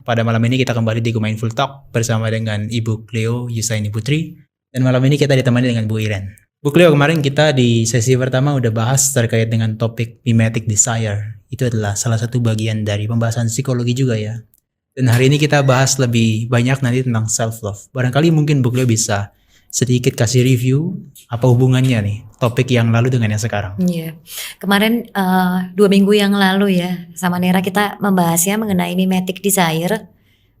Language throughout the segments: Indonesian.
Pada malam ini kita kembali di Go Mindful Talk bersama dengan Ibu Cleo Yusaini Putri. Dan malam ini kita ditemani dengan Bu Iren. Bu Cleo, kemarin kita di sesi pertama udah bahas terkait dengan topik mimetic desire. Itu adalah salah satu bagian dari pembahasan psikologi juga ya. Dan hari ini kita bahas lebih banyak nanti tentang self-love. Barangkali mungkin Bu Cleo bisa sedikit kasih review apa hubungannya nih topik yang lalu dengan yang sekarang. Iya, kemarin 2 minggu yang lalu ya sama Nera kita membahasnya mengenai mimetic desire,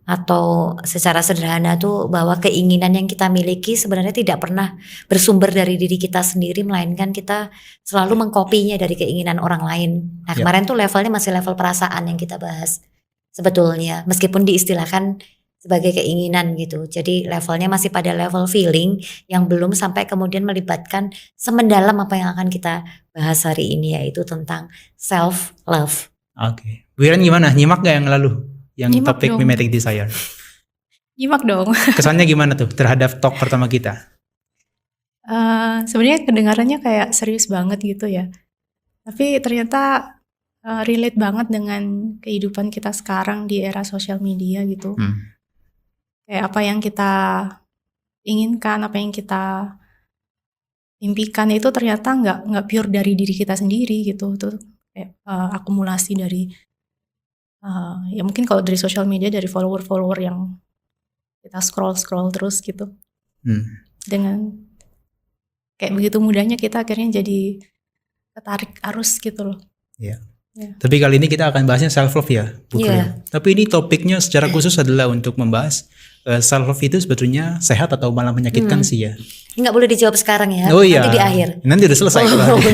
atau secara sederhana tuh bahwa keinginan yang kita miliki sebenarnya tidak pernah bersumber dari diri kita sendiri, melainkan kita selalu mengkopinya dari keinginan orang lain. Nah kemarin tuh levelnya masih level perasaan yang kita bahas sebetulnya, meskipun diistilahkan sebagai keinginan gitu. Jadi levelnya masih pada level feeling yang belum sampai kemudian melibatkan semendalam apa yang akan kita bahas hari ini, yaitu tentang self love. Oke. Bu Iren gimana? Nyimak gak yang lalu? Yang Nyimak topik dong. mimetic desire. Nyimak dong. Kesannya gimana tuh terhadap talk pertama kita? Sebenarnya kedengarannya kayak serius banget gitu ya. Tapi ternyata relate banget dengan kehidupan kita sekarang di era sosial media gitu. Kayak apa yang kita inginkan, apa yang kita impikan itu ternyata nggak pure dari diri kita sendiri gitu. Itu kayak akumulasi dari ya mungkin kalau dari sosial media dari follower yang kita scroll terus gitu. Dengan kayak begitu mudahnya kita akhirnya jadi ketarik arus gitu loh. Iya. Tapi kali ini kita akan bahasnya self love ya, Bu Cleo. Tapi ini topiknya secara khusus adalah untuk membahas self love itu sebetulnya sehat atau malah menyakitkan sih ya. Nggak boleh dijawab sekarang ya, Oh iya. nanti di akhir. Nanti udah selesai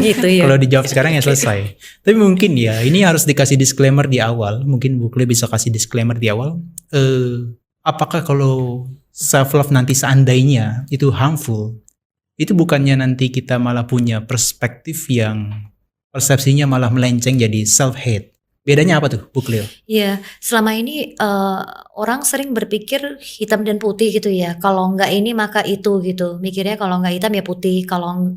gitu ya. Kalau dijawab sekarang ya selesai. Tapi mungkin ya ini harus dikasih disclaimer di awal. Mungkin Bu Cleo bisa kasih disclaimer di awal. Apakah kalau self love nanti seandainya itu harmful, itu bukannya nanti kita malah punya perspektif yang persepsinya malah melenceng jadi self hate. Bedanya apa tuh Bu Cleo? Iya, selama ini orang sering berpikir hitam dan putih gitu ya. Kalau nggak ini maka itu gitu. Mikirnya kalau nggak hitam ya putih. Kalau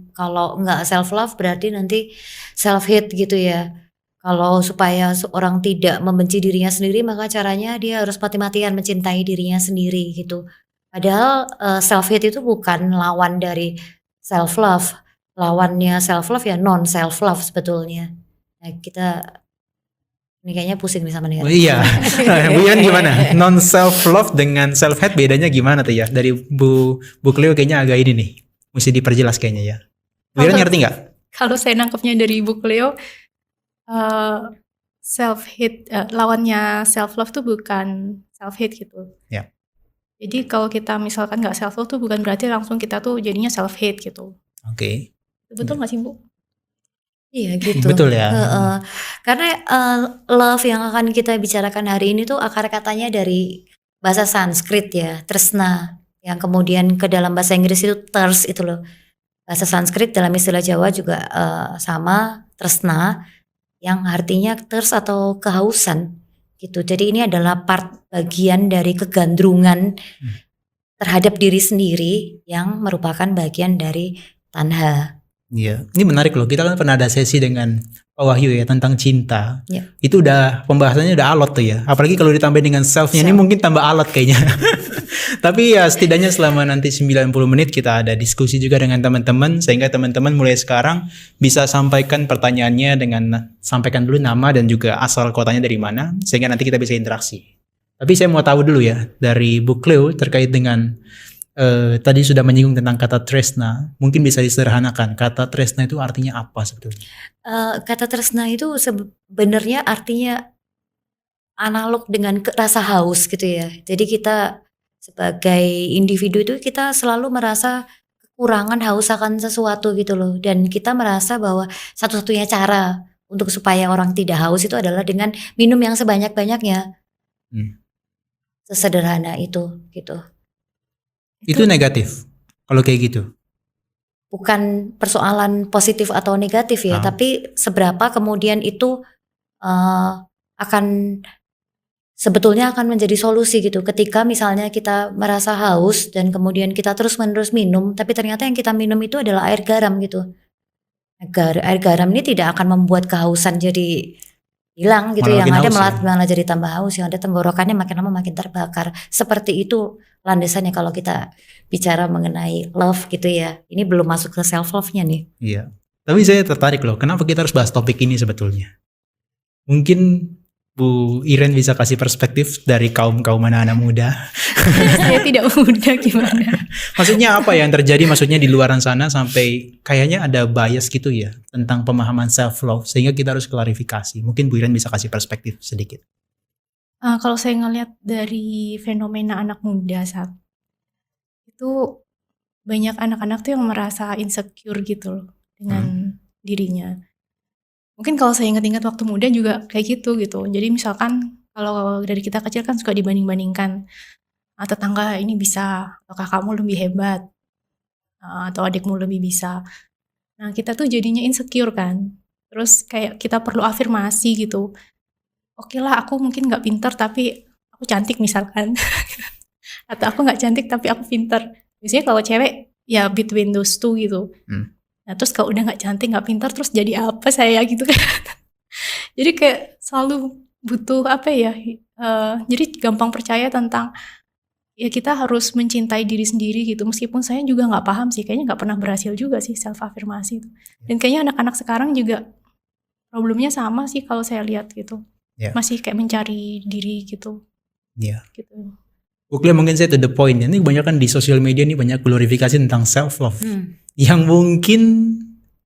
nggak self love berarti nanti self hate gitu ya. Kalau supaya seorang tidak membenci dirinya sendiri, maka caranya dia harus mati-matian mencintai dirinya sendiri gitu. Padahal self hate itu bukan lawan dari self love. Lawannya self love ya non self love sebetulnya. Nah, ini kayaknya pusing nih sama Nera. Oh iya. Bu Iren gimana? Non self love dengan self hate bedanya gimana tuh ya? Dari Bu Cleo kayaknya agak ini nih. Mesti diperjelas kayaknya ya. Bu Iren ngerti nggak? Kalau saya nangkepnya dari Ibu Cleo, self hate lawannya self love tuh bukan self hate gitu. Ya. Jadi kalau kita misalkan nggak self love tuh bukan berarti langsung kita tuh jadinya self hate gitu. Oke. Betul nggak sih Bu? Iya gitu. Betul ya. Karena love yang akan kita bicarakan hari ini tuh akar katanya dari bahasa Sanskrit ya, tresna, yang kemudian ke dalam bahasa Inggris itu thirst itu loh. Bahasa Sanskrit dalam istilah Jawa juga sama, tresna, yang artinya thirst atau kehausan gitu. Jadi ini adalah bagian dari kegandrungan terhadap diri sendiri yang merupakan bagian dari tanha. Iya, ini menarik loh. Kita kan pernah ada sesi dengan Pak Wahyu ya tentang cinta. Ya. Itu udah pembahasannya udah alot tuh ya. Apalagi kalau ditambah dengan self-nya ini mungkin tambah alot kayaknya. Tapi ya setidaknya selama nanti 90 menit kita ada diskusi juga dengan teman-teman, sehingga teman-teman mulai sekarang bisa sampaikan pertanyaannya dengan sampaikan dulu nama dan juga asal kotanya dari mana, sehingga nanti kita bisa interaksi. Tapi saya mau tahu dulu ya dari Bu Cleo terkait dengan tadi sudah menyinggung tentang kata tresna. Mungkin bisa disederhanakan, kata tresna itu artinya apa sebetulnya? Kata tresna itu sebenarnya artinya analog dengan rasa haus gitu ya. Jadi kita sebagai individu itu kita selalu merasa kekurangan haus akan sesuatu gitu loh. Dan kita merasa bahwa satu-satunya cara untuk supaya orang tidak haus itu adalah dengan minum yang sebanyak-banyaknya. Sesederhana itu gitu. Itu negatif kalau kayak gitu? Bukan persoalan positif atau negatif ya, tapi seberapa kemudian itu sebetulnya akan menjadi solusi gitu. Ketika misalnya kita merasa haus dan kemudian kita terus-menerus minum, tapi ternyata yang kita minum itu adalah air garam gitu. Air garam ini tidak akan membuat kehausan jadi hilang gitu, Malah yang makin ada haus malah, ya. malah jadi tambah haus, yang ada tenggorokannya makin lama makin terbakar. Seperti itu landasannya kalau kita bicara mengenai love gitu ya. Ini belum masuk ke self love-nya nih. Iya. Tapi saya tertarik loh, kenapa kita harus bahas topik ini sebetulnya? Mungkin Bu Iren bisa kasih perspektif dari kaum-kaum anak-anak muda. Saya tidak muda gimana. Maksudnya apa yang terjadi maksudnya di luaran sana sampai kayaknya ada bias gitu ya tentang pemahaman self love sehingga kita harus klarifikasi. Mungkin Bu Iren bisa kasih perspektif sedikit. Kalau saya ngelihat dari fenomena anak muda saat itu, banyak anak-anak tuh yang merasa insecure gitu loh dengan dirinya. Mungkin kalau saya ingat-ingat waktu muda juga kayak gitu. Jadi misalkan kalau dari kita kecil kan suka dibanding-bandingkan, tetangga ini bisa, atau kakakmu lebih hebat, atau adikmu lebih bisa. Nah kita tuh jadinya insecure kan. Terus kayak kita perlu afirmasi gitu. Oke lah, aku mungkin nggak pinter tapi aku cantik misalkan. Atau aku nggak cantik tapi aku pinter. Biasanya kalau cewek ya between those two gitu. Nah terus kalau udah nggak cantik nggak pinter terus jadi apa saya gitu kan. Jadi kayak selalu butuh apa ya, jadi gampang percaya tentang ya kita harus mencintai diri sendiri gitu. Meskipun saya juga nggak paham sih, kayaknya nggak pernah berhasil juga sih self afirmasi itu. Dan kayaknya anak-anak sekarang juga problemnya sama sih kalau saya lihat gitu. Ya. Masih kayak mencari diri gitu. Iya. Gitu. Oke, mungkin saya to the point. Ini kebanyakan di sosial media ini banyak glorifikasi tentang self love. Yang mungkin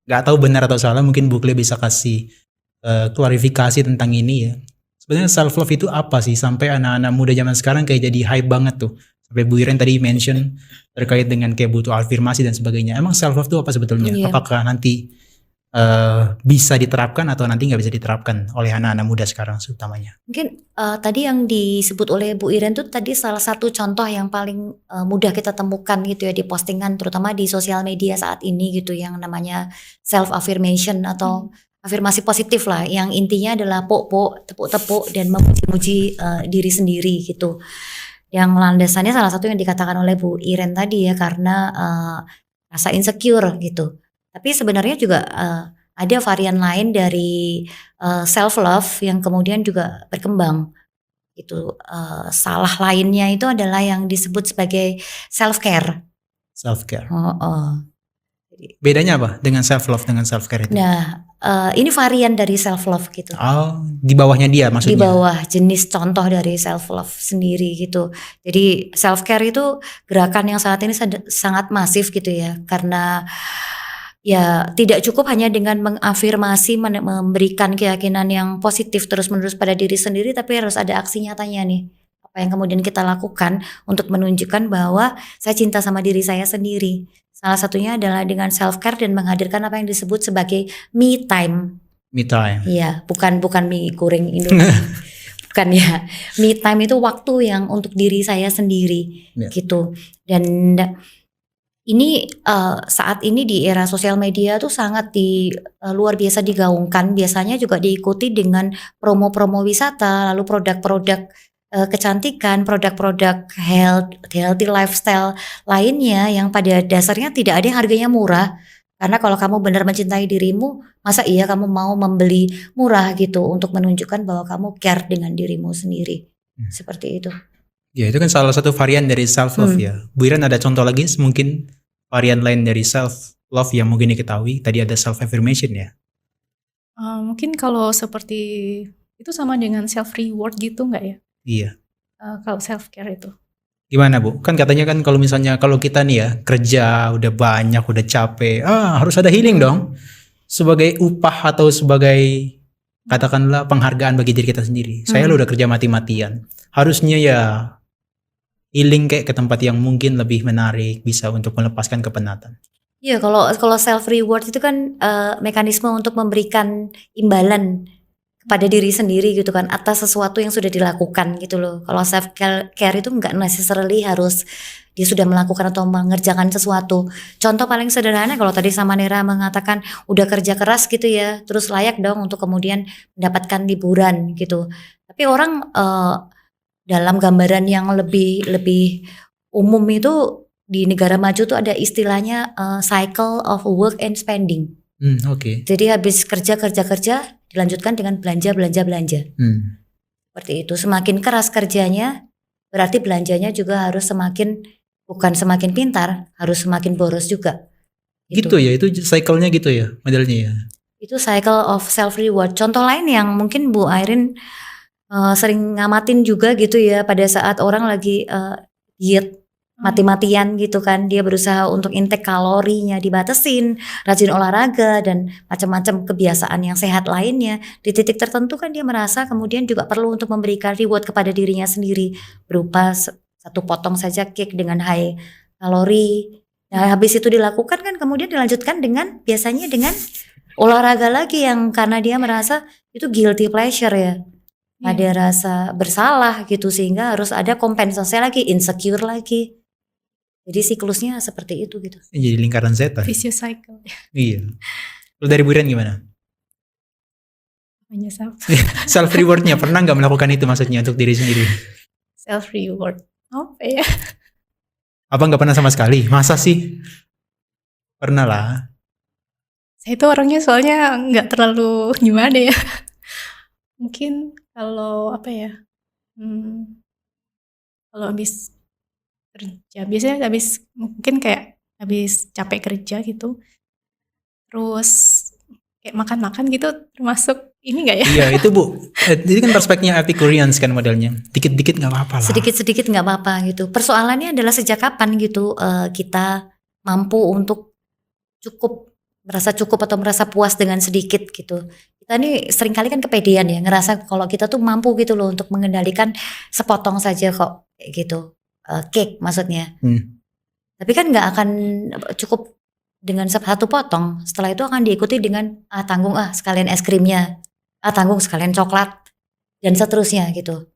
nggak tahu benar atau salah, mungkin Bu Kle bisa kasih klarifikasi tentang ini ya. Sebenarnya self love itu apa sih sampai anak-anak muda zaman sekarang kayak jadi hype banget tuh. Sampai Bu Iren tadi mention terkait dengan kayak butuh afirmasi dan sebagainya. Emang self love itu apa sebetulnya? Iya. Apakah nanti bisa diterapkan atau nanti nggak bisa diterapkan oleh anak-anak muda sekarang utamanya? Mungkin tadi yang disebut oleh Bu Iren tuh tadi salah satu contoh yang paling mudah kita temukan gitu ya di postingan, terutama di sosial media saat ini gitu, yang namanya self affirmation atau afirmasi positif lah, yang intinya adalah pok-pok, tepuk-tepuk dan memuji-muji diri sendiri gitu. Yang landasannya salah satu yang dikatakan oleh Bu Iren tadi ya, karena rasa insecure gitu. Tapi sebenarnya juga ada varian lain dari self love yang kemudian juga berkembang. Itu salah lainnya itu adalah yang disebut sebagai self care. Self care. Bedanya apa dengan self love dengan self care itu? Nah, ini varian dari self love gitu. Oh, di bawahnya dia maksudnya? Di bawah jenis contoh dari self love sendiri gitu. Jadi self care itu gerakan yang saat ini sangat masif gitu ya, karena ya tidak cukup hanya dengan mengafirmasi, memberikan keyakinan yang positif terus-menerus pada diri sendiri, tapi harus ada aksi nyatanya nih. Apa yang kemudian kita lakukan untuk menunjukkan bahwa saya cinta sama diri saya sendiri. Salah satunya adalah dengan self care dan menghadirkan apa yang disebut sebagai me time. Me time. Iya, bukan mie goreng Indomie. Bukan ya. Me time itu waktu yang untuk diri saya sendiri gitu. Dan ini saat ini di era sosial media tuh sangat luar biasa digaungkan. Biasanya juga diikuti dengan promo-promo wisata, lalu produk-produk kecantikan, produk-produk healthy lifestyle lainnya yang pada dasarnya tidak ada yang harganya murah. Karena kalau kamu benar mencintai dirimu, masa iya kamu mau membeli murah gitu untuk menunjukkan bahwa kamu care dengan dirimu sendiri. Seperti itu. Ya, itu kan salah satu varian dari self love ya. Bu Iren ada contoh lagi mungkin varian lain dari self love yang mungkin diketahui? Tadi ada self affirmation ya. Mungkin kalau seperti itu sama dengan self reward gitu nggak ya? Iya. Kalau self care itu. Gimana Bu? Kan katanya kan kalau misalnya kalau kita nih ya kerja udah banyak, udah capek, harus ada healing dong. Sebagai upah atau sebagai katakanlah penghargaan bagi diri kita sendiri. Saya udah kerja mati-matian. Harusnya ya healing kayak ke tempat yang mungkin lebih menarik, bisa untuk melepaskan kepenatan. Iya, kalau self reward itu kan mekanisme untuk memberikan imbalan kepada diri sendiri gitu kan atas sesuatu yang sudah dilakukan gitu loh. Kalau self care itu nggak necessarily harus dia sudah melakukan atau mengerjakan sesuatu. Contoh paling sederhana kalau tadi sama Nera mengatakan udah kerja keras gitu ya, terus layak dong untuk kemudian mendapatkan liburan gitu. Tapi orang dalam gambaran yang lebih umum itu di negara maju tuh ada istilahnya cycle of work and spending. Oke. Jadi habis kerja dilanjutkan dengan belanja. Seperti itu. Semakin keras kerjanya, berarti belanjanya juga harus bukan semakin pintar, harus semakin boros juga. Gitu ya, itu cycle-nya gitu ya, modelnya ya. Itu cycle of self reward. Contoh lain yang mungkin Bu Airin sering ngamatin juga gitu ya, pada saat orang lagi diet mati-matian gitu kan, dia berusaha untuk intake kalorinya dibatasin, rajin olahraga dan macam-macam kebiasaan yang sehat lainnya. Di titik tertentu kan dia merasa kemudian juga perlu untuk memberikan reward kepada dirinya sendiri berupa satu potong saja cake dengan high kalori. Nah, habis itu dilakukan kan kemudian dilanjutkan biasanya dengan olahraga lagi, yang karena dia merasa itu guilty pleasure ya. Ada rasa bersalah gitu, sehingga harus ada kompensasi lagi, insecure lagi. Jadi siklusnya seperti itu gitu. Jadi lingkaran setan. Vicious cycle. Iya. Lu dari Bu Iren gimana? Self rewardnya pernah nggak melakukan itu maksudnya untuk diri sendiri? Self reward. Apa ya? Apa nggak pernah sama sekali? Masa sih? Pernah lah. Saya itu orangnya soalnya nggak terlalu gimana ya. Mungkin kalau apa ya? Kalau habis kerja, biasanya mungkin kayak habis capek kerja gitu, terus kayak makan-makan gitu, termasuk ini nggak ya? Iya itu Bu, ini kan perspektifnya Epicureans kan modelnya, dikit-dikit nggak apa-apa lah. Sedikit-sedikit nggak apa-apa gitu. Persoalannya adalah sejak kapan gitu kita mampu untuk merasa cukup atau merasa puas dengan sedikit gitu. Kita nih seringkali kan kepedean ya, ngerasa kalau kita tuh mampu gitu loh untuk mengendalikan sepotong saja kok kayak gitu, cake maksudnya. Tapi kan nggak akan cukup dengan satu potong. Setelah itu akan diikuti dengan tanggung sekalian es krimnya, tanggung sekalian coklat dan seterusnya gitu.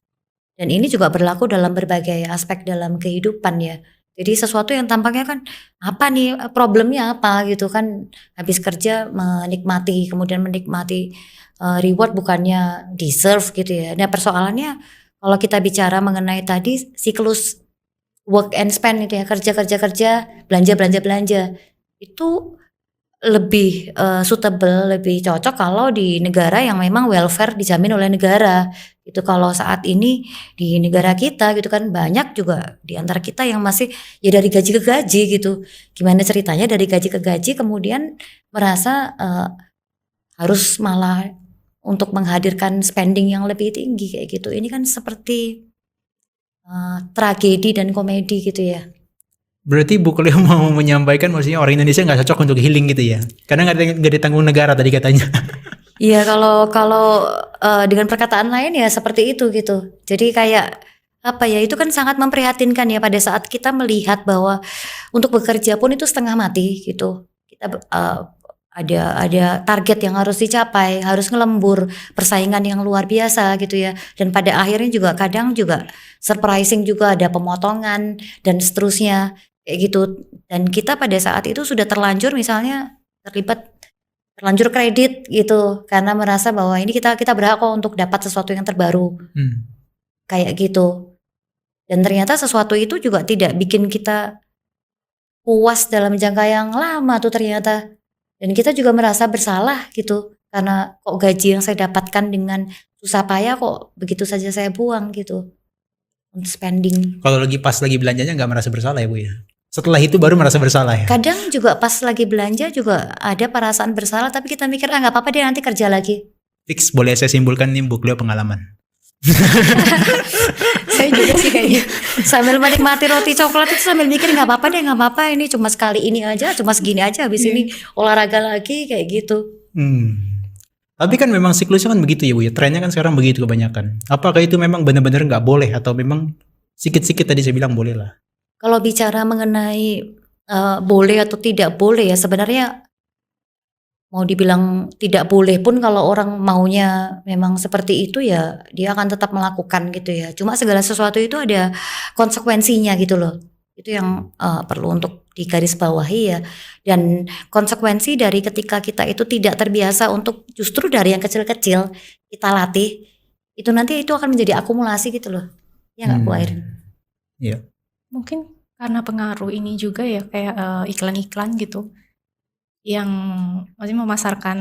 Dan ini juga berlaku dalam berbagai aspek dalam kehidupan ya. Jadi sesuatu yang tampaknya kan apa nih problemnya apa gitu kan, habis kerja kemudian menikmati reward bukannya deserve gitu ya. Nah persoalannya kalau kita bicara mengenai tadi siklus work and spend itu ya, kerja, belanja itu lebih suitable, lebih cocok kalau di negara yang memang welfare dijamin oleh negara. Itu kalau saat ini di negara kita gitu kan banyak juga di antara kita yang masih ya dari gaji ke gaji gitu. Gimana ceritanya dari gaji ke gaji kemudian merasa harus malah untuk menghadirkan spending yang lebih tinggi kayak gitu. Ini kan seperti tragedi dan komedi gitu ya. Berarti Bu Cleo mau menyampaikan maksudnya orang Indonesia nggak cocok untuk healing gitu ya? Karena nggak ditanggung negara tadi katanya. Iya kalau dengan perkataan lain ya seperti itu gitu. Jadi kayak apa ya, itu kan sangat memprihatinkan ya pada saat kita melihat bahwa untuk bekerja pun itu setengah mati gitu. Kita ada target yang harus dicapai, harus ngelembur, persaingan yang luar biasa gitu ya. Dan pada akhirnya juga kadang juga surprising juga ada pemotongan dan seterusnya kayak gitu. Dan kita pada saat itu sudah terlanjur misalnya terlanjur kredit gitu karena merasa bahwa ini kita berhak kok untuk dapat sesuatu yang terbaru. Kayak gitu. Dan ternyata sesuatu itu juga tidak bikin kita puas dalam jangka yang lama tuh ternyata. Dan kita juga merasa bersalah gitu karena kok gaji yang saya dapatkan dengan susah payah kok begitu saja saya buang gitu untuk spending. Kalau pas lagi belanjanya nggak merasa bersalah ya Bu ya? Setelah itu baru merasa bersalah ya? Kadang juga pas lagi belanja juga ada perasaan bersalah, tapi kita mikir nggak apa-apa deh nanti kerja lagi. Fix, boleh saya simpulkan nih Bu Cleo pengalaman. Saya juga sih kayaknya. Sambil menikmati roti coklat itu sambil mikir nggak apa-apa ini cuma sekali ini aja, cuma segini aja, habis ini olahraga lagi kayak gitu. Tapi kan memang siklusnya kan begitu ya Bu ya, trennya kan sekarang begitu kebanyakan. Apakah itu memang benar-benar nggak boleh atau memang sikit-sikit tadi saya bilang boleh lah? Kalau bicara mengenai boleh atau tidak boleh ya sebenarnya mau dibilang tidak boleh pun kalau orang maunya memang seperti itu ya dia akan tetap melakukan gitu ya. Cuma segala sesuatu itu ada konsekuensinya gitu loh. Itu yang perlu untuk digarisbawahi ya. Dan konsekuensi dari ketika kita itu tidak terbiasa untuk justru dari yang kecil-kecil kita latih, itu nanti itu akan menjadi akumulasi gitu loh. Ya nggak Bu Airin? Iya. Mungkin karena pengaruh ini juga ya kayak iklan-iklan gitu. yang maksudnya memasarkan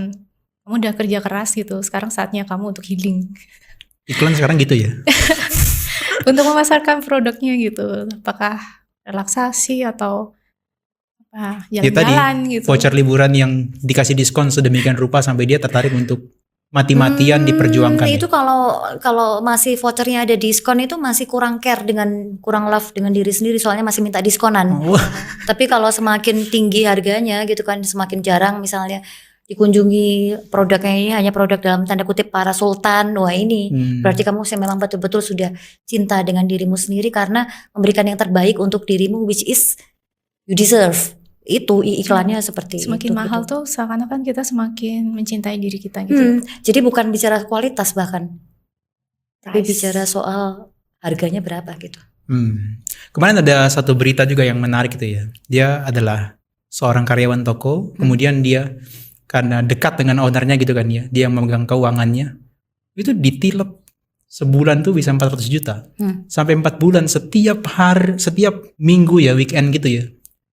kamu udah kerja keras gitu, sekarang saatnya kamu untuk healing. Iklan sekarang gitu ya. Untuk memasarkan produknya gitu, apakah relaksasi atau apa, Ya tadi jalan-jalan gitu. voucher liburan yang dikasih diskon sedemikian rupa sampai dia tertarik untuk mati-matian diperjuangkan. Itu kalau masih vouchernya ada diskon itu masih kurang care kurang love dengan diri sendiri, soalnya masih minta diskonan. Wah. Tapi kalau semakin tinggi harganya gitu kan, semakin jarang misalnya dikunjungi produknya ini hanya produk dalam tanda kutip para sultan, wah ini berarti kamu memang betul-betul sudah cinta dengan dirimu sendiri karena memberikan yang terbaik untuk dirimu, which is you deserve. Itu iklannya seperti Semakin itu. mahal tuh seakan-akan kita semakin mencintai diri kita gitu. Jadi bukan bicara kualitas bahkan, tapi Price. bicara soal harganya berapa gitu. Kemarin ada satu berita juga yang menarik gitu ya. Dia adalah seorang karyawan toko, kemudian dia karena dekat dengan ownernya gitu kan ya, dia yang memegang keuangannya, itu ditilep sebulan tuh bisa 400 juta. Sampai 4 bulan setiap hari, setiap minggu ya, weekend gitu ya.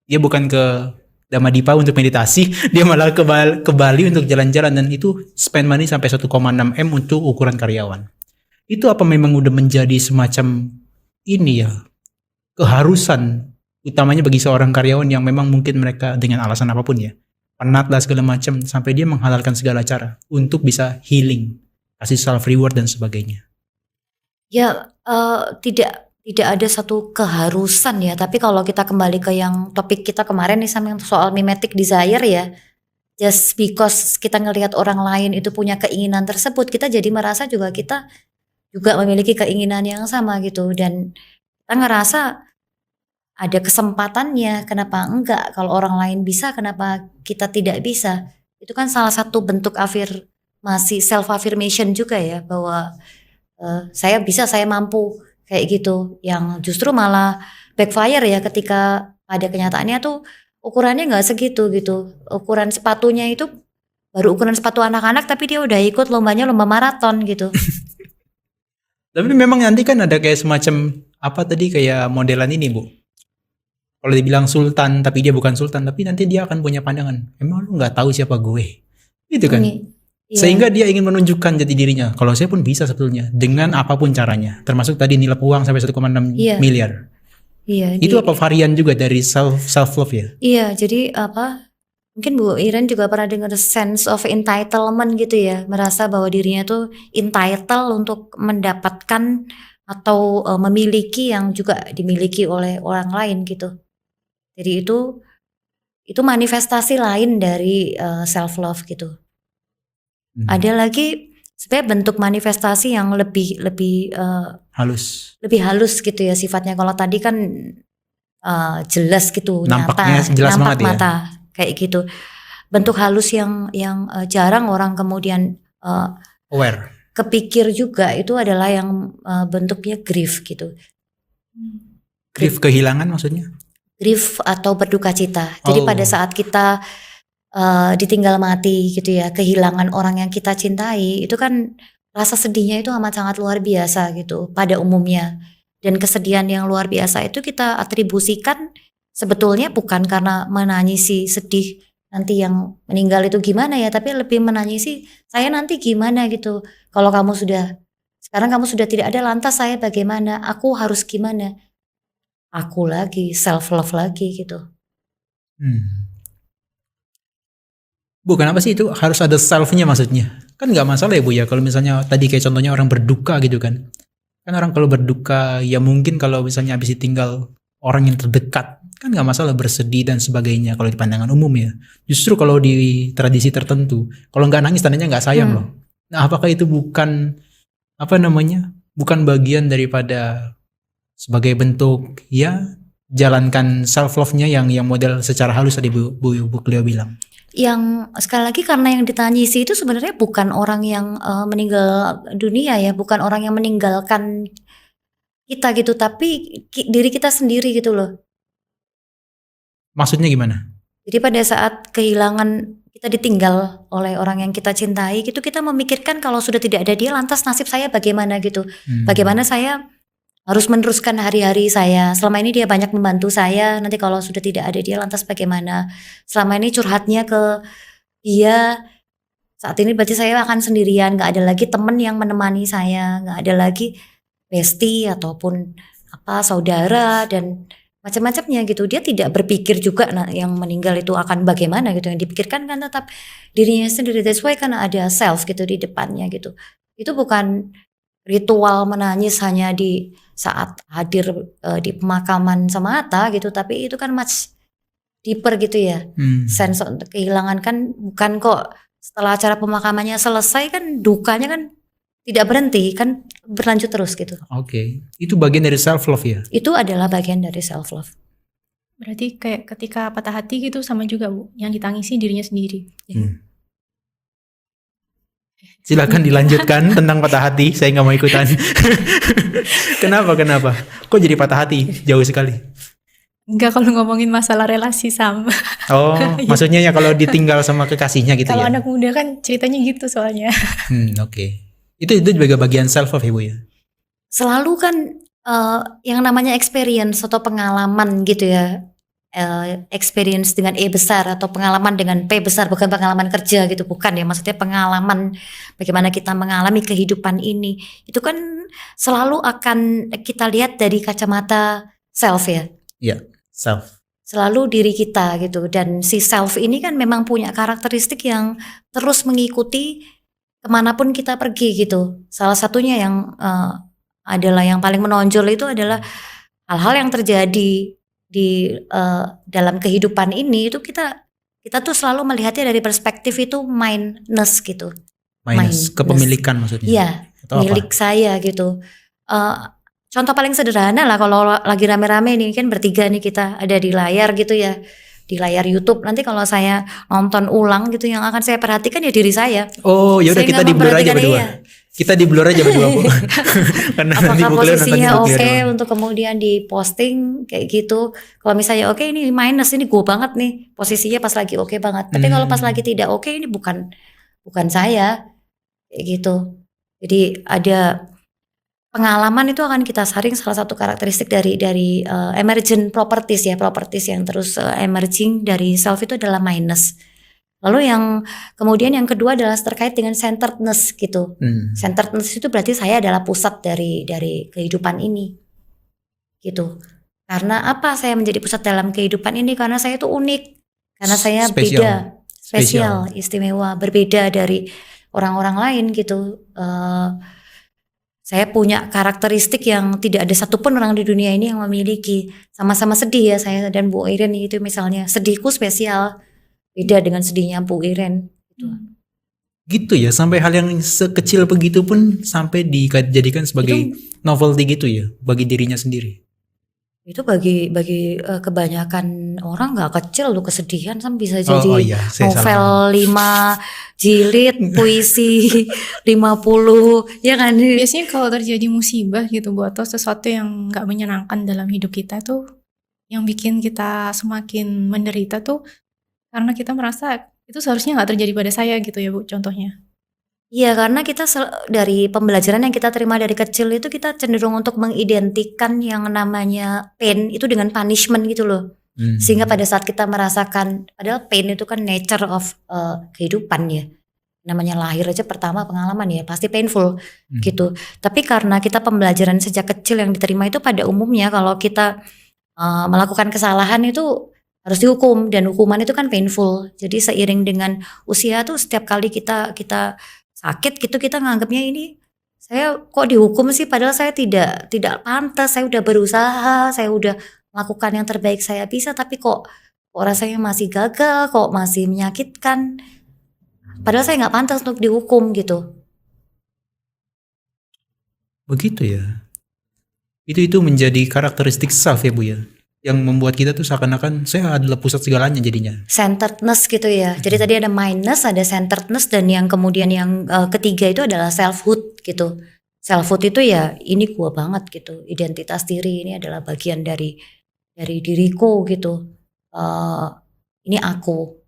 Dia bukan ke Damadipa untuk meditasi, dia malah ke Bali untuk jalan-jalan, dan itu spend money sampai 1,6 M untuk ukuran karyawan. Itu apa memang udah menjadi semacam ini ya, keharusan utamanya bagi seorang karyawan yang memang mungkin mereka dengan alasan apapun ya, penat lah segala macam, sampai dia menghalalkan segala cara untuk bisa healing, kasih self reward dan sebagainya. Ya tidak ada satu keharusan ya, tapi kalau kita kembali ke yang topik kita kemarin nih sama soal mimetic desire ya, just because kita ngelihat orang lain itu punya keinginan tersebut, kita jadi merasa kita juga memiliki keinginan yang sama gitu, dan kita ngerasa ada kesempatannya, kenapa enggak, kalau orang lain bisa kenapa kita tidak bisa. Itu kan salah satu bentuk afirmasi, self affirmation juga ya, bahwa saya bisa, saya mampu kayak gitu, yang justru malah backfire ya ketika pada kenyataannya tuh ukurannya nggak segitu gitu. Ukuran sepatunya itu baru ukuran sepatu anak-anak, tapi dia udah ikut lomba maraton gitu. Tapi memang nanti kan ada kayak semacam apa tadi, kayak modelan ini Bu. Kalau dibilang sultan tapi dia bukan sultan, tapi nanti dia akan punya pandangan, emang lu nggak tahu siapa gue, gitu kan? Iya. Sehingga dia ingin menunjukkan jati dirinya. Kalau saya pun bisa sebetulnya dengan apapun caranya, termasuk tadi nilai uang sampai 1,6 miliar. Iya. Itu apa varian juga dari self love ya? Iya, jadi mungkin Bu Iren juga pernah dengar sense of entitlement gitu ya, merasa bahwa dirinya tuh entitled untuk mendapatkan atau memiliki yang juga dimiliki oleh orang lain gitu. Jadi itu manifestasi lain dari self love gitu. Ada lagi sebenarnya bentuk manifestasi yang lebih halus. Lebih halus gitu ya sifatnya. Kalau tadi kan jelas gitu, nampaknya nyata, jelas nampak banget mata ya. Kayak gitu. Bentuk halus yang jarang orang kemudian aware. Kepikir juga itu adalah yang bentuknya grief gitu. Grief kehilangan maksudnya? Grief atau berduka cita. Jadi pada saat kita ditinggal mati gitu ya, kehilangan orang yang kita cintai, itu kan rasa sedihnya itu amat sangat luar biasa gitu pada umumnya. Dan kesedihan yang luar biasa itu kita atribusikan sebetulnya bukan karena menangisi sedih nanti yang meninggal itu gimana ya, tapi lebih menangisi saya nanti gimana gitu. Kalau sekarang kamu sudah tidak ada, lantas saya bagaimana, aku harus gimana, aku lagi, self love lagi gitu. Bu, kenapa sih itu harus ada self-nya maksudnya? Kan nggak masalah ya Bu ya, kalau misalnya tadi kayak contohnya orang berduka gitu kan. Kan orang kalau berduka ya mungkin kalau misalnya habis ditinggal orang yang terdekat, kan nggak masalah bersedih dan sebagainya kalau di pandangan umum ya. Justru kalau di tradisi tertentu, kalau nggak nangis tandanya nggak sayang loh. Nah, apakah itu bukan bukan bagian daripada sebagai bentuk ya jalankan self love-nya yang model secara halus tadi Bu Cleo bilang? Yang sekali lagi karena yang ditangisi itu sebenarnya bukan orang yang meninggal dunia ya, bukan orang yang meninggalkan kita gitu, tapi diri kita sendiri gitu loh. Maksudnya gimana? Jadi pada saat kehilangan, kita ditinggal oleh orang yang kita cintai gitu, kita memikirkan kalau sudah tidak ada dia, lantas nasib saya bagaimana gitu. Bagaimana saya harus meneruskan hari-hari saya. Selama ini dia banyak membantu saya, nanti kalau sudah tidak ada dia lantas bagaimana? Selama ini curhatnya ke dia, saat ini berarti saya akan sendirian, nggak ada lagi teman yang menemani saya, nggak ada lagi bestie ataupun saudara dan macam-macamnya gitu. Dia tidak berpikir juga yang meninggal itu akan bagaimana gitu. Yang dipikirkan kan tetap dirinya sendiri. That's why karena ada self gitu di depannya gitu. Itu bukan ritual menangis hanya di saat hadir di pemakaman semata gitu, tapi itu kan much deeper gitu ya. Sense untuk kehilangan kan bukan kok setelah acara pemakamannya selesai kan dukanya kan tidak berhenti kan berlanjut terus gitu. Oke. Itu bagian dari self love ya? Itu adalah bagian dari self love. Berarti kayak ketika patah hati gitu sama juga Bu, yang ditangisi dirinya sendiri. Silakan dilanjutkan tentang patah hati. Saya nggak mau ikutan. Kenapa? Kok jadi patah hati? Jauh sekali. Enggak, kalau ngomongin masalah relasi sama. Oh, maksudnya ya kalau ditinggal sama kekasihnya gitu Kalau ya? anak muda kan ceritanya gitu soalnya. Oke. Itu juga bagian self love ya Bu ya? Selalu kan yang namanya experience atau pengalaman gitu ya. Experience dengan E besar atau pengalaman dengan P besar, bukan pengalaman kerja gitu, bukan ya, maksudnya pengalaman bagaimana kita mengalami kehidupan ini itu kan selalu akan kita lihat dari kacamata self ya. Iya, self. Selalu diri kita gitu, dan si self ini kan memang punya karakteristik yang terus mengikuti kemanapun kita pergi gitu. Salah satunya yang adalah yang paling menonjol itu adalah hal-hal yang terjadi di dalam kehidupan ini itu kita tuh selalu melihatnya dari perspektif itu mindness gitu. Minus kepemilikan maksudnya. Iya, Atau milik saya gitu. Contoh paling sederhana lah kalau lagi rame-rame nih kan bertiga nih kita ada di layar gitu ya. Di layar YouTube, nanti kalau saya nonton ulang gitu yang akan saya perhatikan ya diri saya. Oh, ya udah Saya kita nggak di blur aja memperhatikan berdua. dia. Kita di blur aja berdua Bu. Karena nanti Apakah Bu Cleo nontonnya posisinya Bu Cleo oke doang. untuk kemudian diposting kayak gitu. Kalau misalnya oke ini minus, ini gue banget nih posisinya pas lagi oke banget. Tapi kalau pas lagi tidak oke ini bukan saya kayak gitu. Jadi ada pengalaman itu akan kita saring, salah satu karakteristik dari emergent properties ya, properties yang terus emerging dari self itu adalah minus. Lalu yang kemudian yang kedua adalah terkait dengan centeredness gitu. Centeredness itu berarti saya adalah pusat dari kehidupan ini gitu. Karena apa saya menjadi pusat dalam kehidupan ini? Karena saya itu unik. Karena saya beda, spesial, istimewa, berbeda dari orang-orang lain gitu. Saya punya karakteristik yang tidak ada satupun orang di dunia ini yang memiliki. Sama-sama sedih ya saya dan Bu Iren itu misalnya. Sedihku spesial. Beda dengan sedihnya Bu Iren Gitu ya, sampai hal yang sekecil begitu pun sampai dijadikan sebagai novelty gitu ya bagi dirinya sendiri. Itu bagi kebanyakan orang nggak kecil loh kesedihan, kan bisa jadi novel 5 jilid, puisi 50 ya kan. Biasanya kalau terjadi musibah gitu Bu, atau sesuatu yang nggak menyenangkan dalam hidup kita tuh, yang bikin kita semakin menderita tuh karena kita merasa itu seharusnya nggak terjadi pada saya gitu ya Bu, contohnya. Iya, karena kita dari pembelajaran yang kita terima dari kecil itu kita cenderung untuk mengidentikan yang namanya pain itu dengan punishment gitu loh. Sehingga pada saat kita merasakan, padahal pain itu kan nature of kehidupan ya. Namanya lahir aja pertama pengalaman ya, pasti painful gitu. Tapi karena kita pembelajaran sejak kecil yang diterima itu pada umumnya kalau kita melakukan kesalahan itu harus dihukum, dan hukuman itu kan painful. Jadi seiring dengan usia tuh setiap kali kita sakit gitu kita nganggapnya ini saya kok dihukum sih, padahal saya tidak pantas, saya udah berusaha, saya udah melakukan yang terbaik saya bisa, tapi kok rasanya masih gagal, kok masih menyakitkan. Padahal saya nggak pantas untuk dihukum gitu. Begitu ya. Itu menjadi karakteristik self ya Bu ya. Yang membuat kita tuh seakan-akan saya adalah pusat segalanya jadinya. Centeredness gitu ya. Jadi tadi ada mindness, ada centeredness, dan yang kemudian yang ketiga itu adalah selfhood gitu. Selfhood itu ya ini gua banget gitu. Identitas diri ini adalah bagian dari diriku gitu. Ini aku.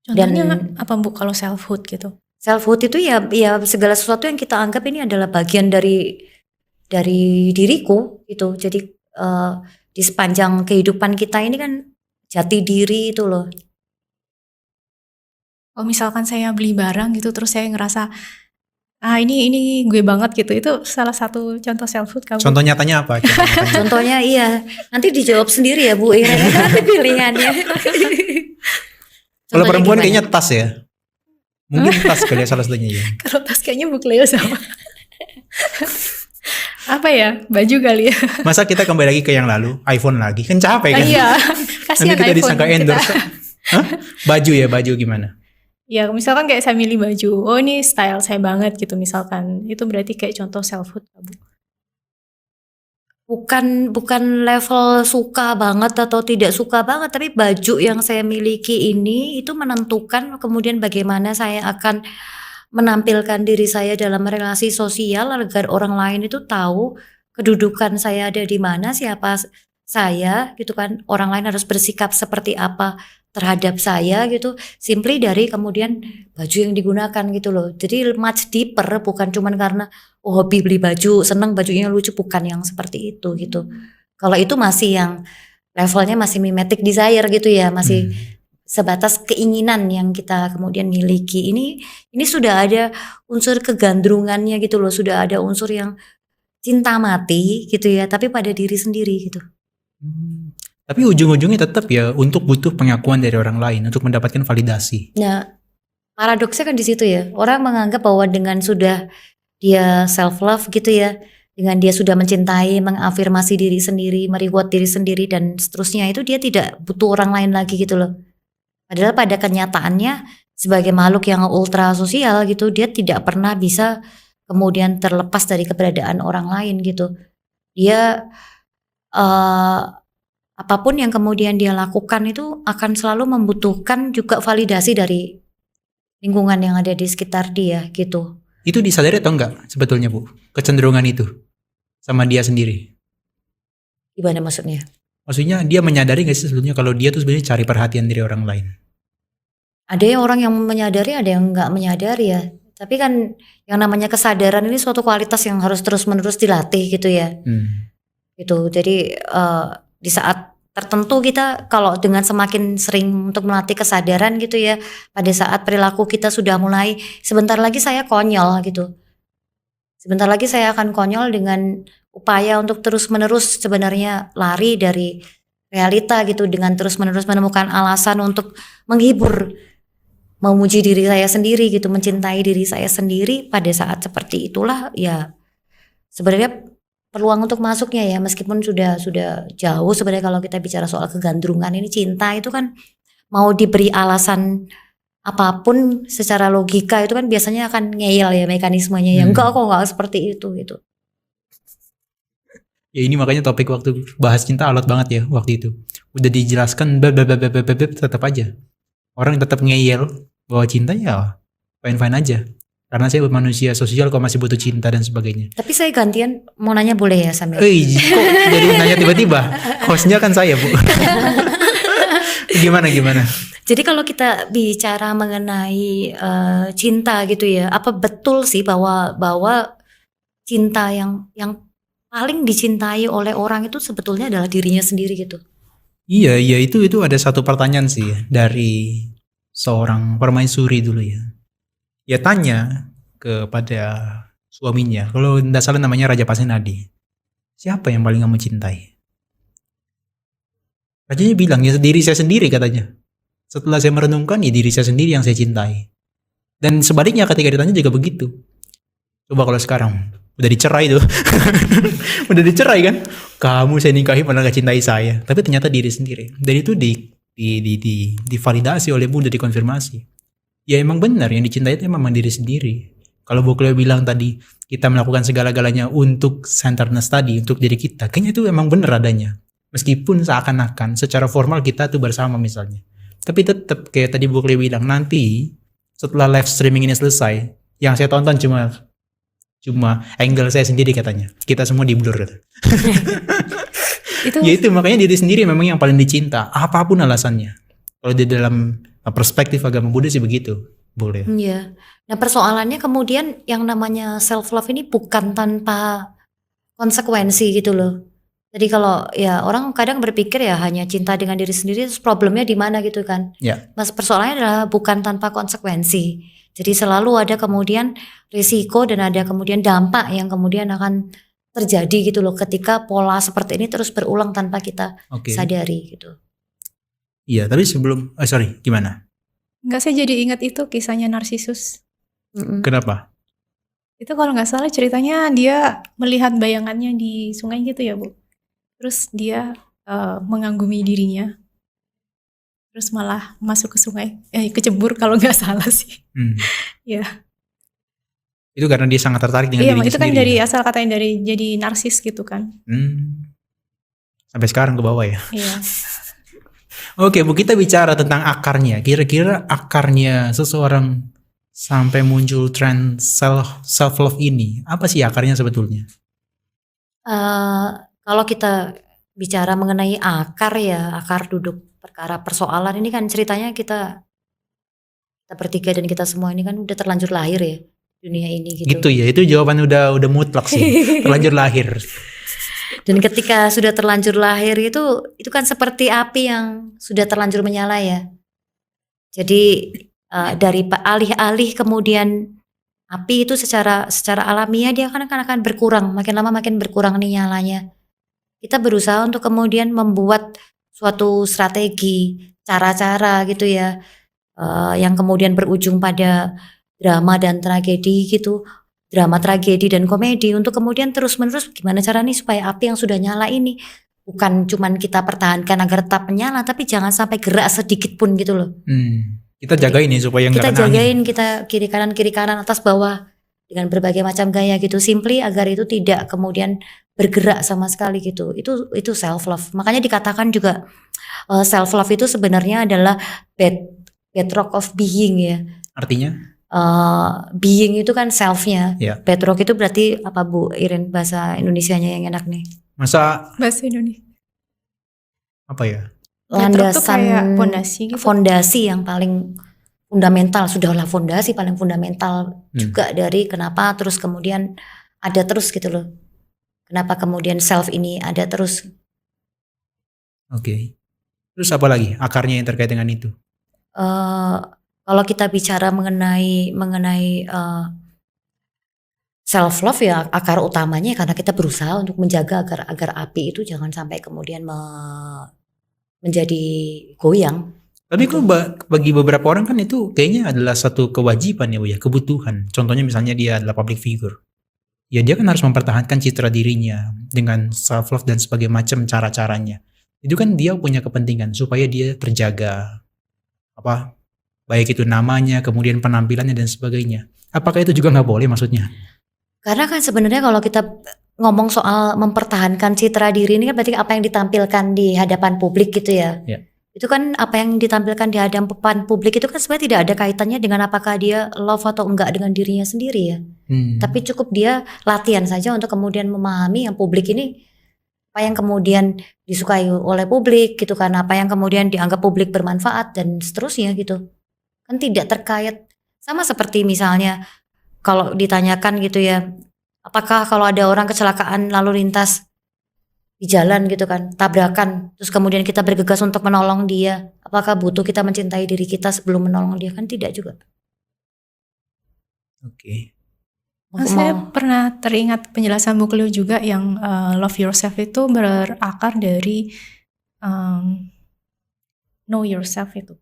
Contohnya apa Bu kalau selfhood gitu? Selfhood itu ya segala sesuatu yang kita anggap ini adalah bagian dari dari diriku gitu. Jadi di sepanjang kehidupan kita ini kan jati diri itu loh. Oh misalkan saya beli barang gitu terus saya ngerasa ini gue banget gitu, itu salah satu contoh self food kamu. Contoh nyatanya apa? Contoh nyatanya. Contohnya iya, nanti dijawab sendiri ya Bu Ira, nanti pilihannya. Kalau Contohnya perempuan gimana? kayaknya tas ya. Mungkin tas kali ya salah satunya ya. Kalau tas kayaknya Bu Cleo sama. Apa ya? Baju kali ya. Masa kita kembali lagi ke yang lalu, iPhone lagi. Kan capek kan. Iya. Nanti Kasihan kita iPhone disangka kita. endorse. Hah? Baju gimana? Ya misalkan kayak saya milih baju, oh ini style saya banget gitu misalkan, itu berarti kayak contoh self food Bu. Bukan level suka banget atau tidak suka banget, tapi baju yang saya miliki ini itu menentukan kemudian bagaimana saya akan menampilkan diri saya dalam relasi sosial agar orang lain itu tahu kedudukan saya ada di mana, siapa saya gitu kan. Orang lain harus bersikap seperti apa terhadap saya gitu, simply dari kemudian baju yang digunakan gitu loh. Jadi much deeper, bukan cuman karena hobi beli baju, seneng bajunya lucu, bukan yang seperti itu gitu. Kalau itu masih yang levelnya masih mimetic desire gitu ya, masih sebatas keinginan yang kita kemudian miliki. Ini sudah ada unsur kegandrungannya gitu loh, sudah ada unsur yang cinta mati gitu ya, tapi pada diri sendiri gitu. Tapi ujung-ujungnya tetap ya untuk butuh pengakuan dari orang lain untuk mendapatkan validasi. Nah, paradoksnya kan di situ ya. Orang menganggap bahwa dengan sudah dia self love gitu ya, dengan dia sudah mencintai, mengafirmasi diri sendiri, mereward diri sendiri dan seterusnya, itu dia tidak butuh orang lain lagi gitu loh. Padahal pada kenyataannya sebagai makhluk yang ultra sosial gitu, dia tidak pernah bisa kemudian terlepas dari keberadaan orang lain gitu. Dia apapun yang kemudian dia lakukan itu akan selalu membutuhkan juga validasi dari lingkungan yang ada di sekitar dia gitu. Itu disadari atau enggak sebetulnya Bu? Kecenderungan itu sama dia sendiri. Gimana maksudnya? Maksudnya dia menyadari gak sih sebetulnya kalau dia tuh sebenarnya cari perhatian dari orang lain? Ada orang yang menyadari, ada yang nggak menyadari ya. Tapi kan yang namanya kesadaran ini suatu kualitas yang harus terus-menerus dilatih gitu ya. Gitu. Jadi di saat tertentu kita kalau dengan semakin sering untuk melatih kesadaran gitu ya, pada saat perilaku kita sudah mulai sebentar lagi saya konyol gitu. Sebentar lagi saya akan konyol dengan upaya untuk terus-menerus sebenarnya lari dari realita gitu, dengan terus-menerus menemukan alasan untuk menghibur, memuji diri saya sendiri gitu, mencintai diri saya sendiri. Pada saat seperti itulah ya sebenarnya peluang untuk masuknya ya, meskipun sudah jauh sebenarnya kalau kita bicara soal kegandrungan ini. Cinta itu kan mau diberi alasan apapun secara logika itu kan biasanya akan ngeyel ya mekanismenya. Ya enggak kok, enggak seperti itu gitu. Ya ini makanya topik waktu bahas cinta alot banget ya waktu itu. Udah dijelaskan tetap aja orang tetap ngeyel bahwa cinta ya fine-fine aja. Karena saya manusia sosial kok masih butuh cinta dan sebagainya. Tapi saya gantian mau nanya boleh ya Sam? Kok jadi nanya tiba-tiba? Hostnya kan saya Bu. Gimana? Jadi kalau kita bicara mengenai cinta gitu ya, apa betul sih bahwa cinta yang paling dicintai oleh orang itu sebetulnya adalah dirinya sendiri gitu? Iya itu ada satu pertanyaan sih dari seorang permaisuri dulu ya. Ya tanya kepada suaminya, kalau tidak salah namanya Raja Pasenadi, siapa yang paling kamu cintai? Rajanya bilang ya diri saya sendiri katanya. Setelah saya merenungkan ya diri saya sendiri yang saya cintai. Dan sebaliknya ketika ditanya juga begitu. Coba kalau sekarang udah dicerai tuh, udah dicerai kan? Kamu saya nikahi malah gak cintai saya, tapi ternyata diri sendiri. Dan itu divalidasi oleh Bunda, dikonfirmasi. Ya emang benar yang dicintai itu memang diri sendiri. Kalau Bu Cleo bilang tadi kita melakukan segala-galanya untuk centeredness tadi, untuk diri kita, kayaknya itu emang benar adanya. Meskipun seakan-akan secara formal kita tuh bersama misalnya. Tapi tetap kayak tadi Bu Cleo bilang, nanti setelah live streaming ini selesai, yang saya tonton cuma angle saya sendiri katanya. Kita semua di blur gitu. Ya itu makanya diri sendiri memang yang paling dicinta, apapun alasannya. Kalau di dalam perspektif agama Buddha sih begitu, boleh. Iya. Nah persoalannya kemudian yang namanya self love ini bukan tanpa konsekuensi gitu loh. Jadi kalau ya orang kadang berpikir ya hanya cinta dengan diri sendiri, terus problemnya di mana gitu kan. Ya. Mas persoalannya adalah bukan tanpa konsekuensi. Jadi selalu ada kemudian risiko dan ada kemudian dampak yang kemudian akan terjadi gitu loh ketika pola seperti ini terus berulang tanpa kita Oke. sadari gitu. Iya, tapi sebelum sorry, gimana? Enggak, saya jadi ingat itu kisahnya Narsisus. Kenapa? Itu kalau nggak salah ceritanya dia melihat bayangannya di sungai gitu ya, Bu. Terus dia mengagumi dirinya. Terus malah masuk ke sungai, kecebur kalau nggak salah sih. Ya. Itu karena dia sangat tertarik dengan Iya, dirinya itu kan sendiri. dari asal katanya dari jadi narsis gitu kan. Sampai sekarang ke bawah ya. Iya. Oke, Bu, kita bicara tentang akarnya. Kira-kira akarnya seseorang sampai muncul tren self love ini, apa sih akarnya sebetulnya? Kalau kita bicara mengenai akar ya, akar duduk perkara persoalan ini kan ceritanya kita bertiga dan kita semua ini kan udah terlanjur lahir ya dunia ini gitu. Gitu ya, itu jawaban udah mutlak sih. Terlanjur lahir. Dan ketika sudah terlanjur lahir itu kan seperti api yang sudah terlanjur menyala ya. Jadi dari alih-alih kemudian api itu secara alamiah dia akan berkurang, makin lama makin berkurang nih nyalanya. Kita berusaha untuk kemudian membuat suatu strategi, cara-cara gitu ya, yang kemudian berujung pada drama dan tragedi gitu, drama tragedi dan komedi untuk kemudian terus-menerus gimana cara nih supaya api yang sudah nyala ini bukan cuman kita pertahankan agar tetap menyala, tapi jangan sampai gerak sedikit pun gitu loh. Kita jagain nih supaya nggak Kita kena angin. jagain, kita kiri kanan atas bawah dengan berbagai macam gaya gitu, simply agar itu tidak kemudian bergerak sama sekali gitu. Itu self love. Makanya dikatakan juga self love itu sebenarnya adalah bedrock of being ya. Artinya? Being itu kan selfnya. Ya. Bedrock itu berarti apa Bu Irin bahasa Indonesianya yang enak nih? Masa Bahasa Indonesia. apa ya? Bedrock tuh kayak Landasan fondasi gitu. fondasi yang paling fundamental, sudahlah fondasi paling fundamental juga dari kenapa terus kemudian ada terus gitu loh. Kenapa kemudian self ini ada terus. Oke. Terus apa lagi akarnya yang terkait dengan itu? Kalau kita bicara mengenai self love ya akar utamanya karena kita berusaha untuk menjaga agar api itu jangan sampai kemudian menjadi goyang. Tapi kok bagi beberapa orang kan itu kayaknya adalah satu kewajiban ya Bu ya, kebutuhan. Contohnya misalnya dia adalah public figure. Ya dia kan harus mempertahankan citra dirinya dengan self love dan sebagainya macam cara-caranya. Itu kan dia punya kepentingan supaya dia terjaga baik itu namanya, kemudian penampilannya dan sebagainya. Apakah itu juga nggak boleh maksudnya? Karena kan sebenarnya kalau kita ngomong soal mempertahankan citra diri ini kan berarti apa yang ditampilkan di hadapan publik gitu ya. Itu kan apa yang ditampilkan di hadapan publik itu kan sebenarnya tidak ada kaitannya dengan apakah dia love atau enggak dengan dirinya sendiri ya. Tapi cukup dia latihan saja untuk kemudian memahami yang publik ini apa yang kemudian disukai oleh publik gitu kan, apa yang kemudian dianggap publik bermanfaat dan seterusnya gitu. Kan tidak terkait sama seperti misalnya kalau ditanyakan gitu ya, apakah kalau ada orang kecelakaan lalu lintas di jalan gitu kan, tabrakan, terus kemudian kita bergegas untuk menolong dia, apakah butuh kita mencintai diri kita sebelum menolong dia? Kan tidak juga. Oke. Saya pernah teringat penjelasan Bu Cleo juga yang love yourself itu berakar dari know yourself itu.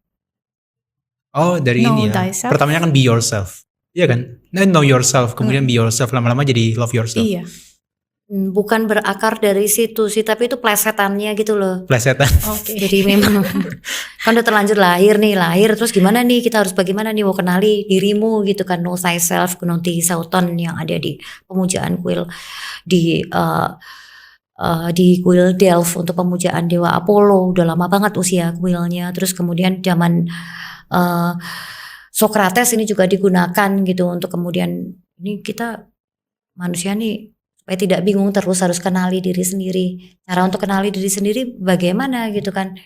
Oh dari Know ini ya. thyself. Pertamanya kan be yourself. Iya kan? Nah, know yourself, kemudian be yourself, lama-lama jadi love yourself. Iya. Bukan berakar dari situ sih, tapi itu plesetannya gitu loh. Plesetan. Oke. Jadi memang kan udah terlanjur lahir terus gimana nih kita harus bagaimana nih mau kenali dirimu gitu kan, know thyself, Gunoti Sauton yang ada di pemujaan kuil di kuil Delft untuk pemujaan dewa Apollo, udah lama banget usia kuilnya. Terus kemudian zaman Socrates ini juga digunakan gitu untuk kemudian ini kita manusia nih supaya tidak bingung terus harus kenali diri sendiri. Cara untuk kenali diri sendiri bagaimana gitu kan.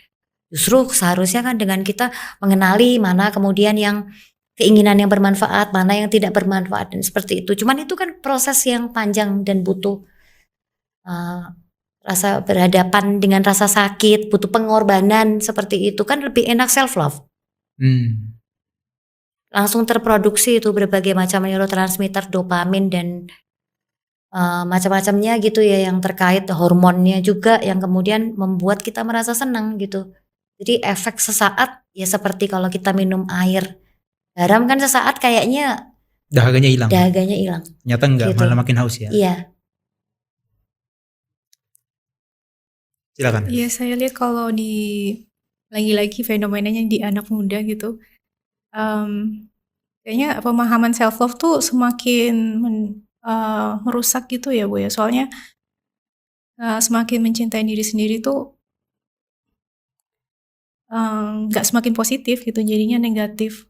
Justru seharusnya kan dengan kita mengenali mana kemudian yang keinginan yang bermanfaat, mana yang tidak bermanfaat dan seperti itu. Cuman itu kan proses yang panjang dan butuh rasa berhadapan dengan rasa sakit, butuh pengorbanan seperti itu kan lebih enak self love. Langsung terproduksi itu berbagai macam neurotransmitter, dopamin dan macam-macamnya gitu ya, yang terkait hormonnya juga yang kemudian membuat kita merasa senang gitu. Jadi efek sesaat ya seperti kalau kita minum air garam kan sesaat kayaknya Dahaganya hilang. Nyata enggak, gitu. malah makin haus ya. Iya. Silakan. Iya, saya lihat kalau lagi-lagi fenomenanya di anak muda gitu, kayaknya pemahaman self love tuh semakin merusak gitu ya Bu ya. Soalnya semakin mencintai diri sendiri tuh nggak semakin positif gitu, jadinya negatif.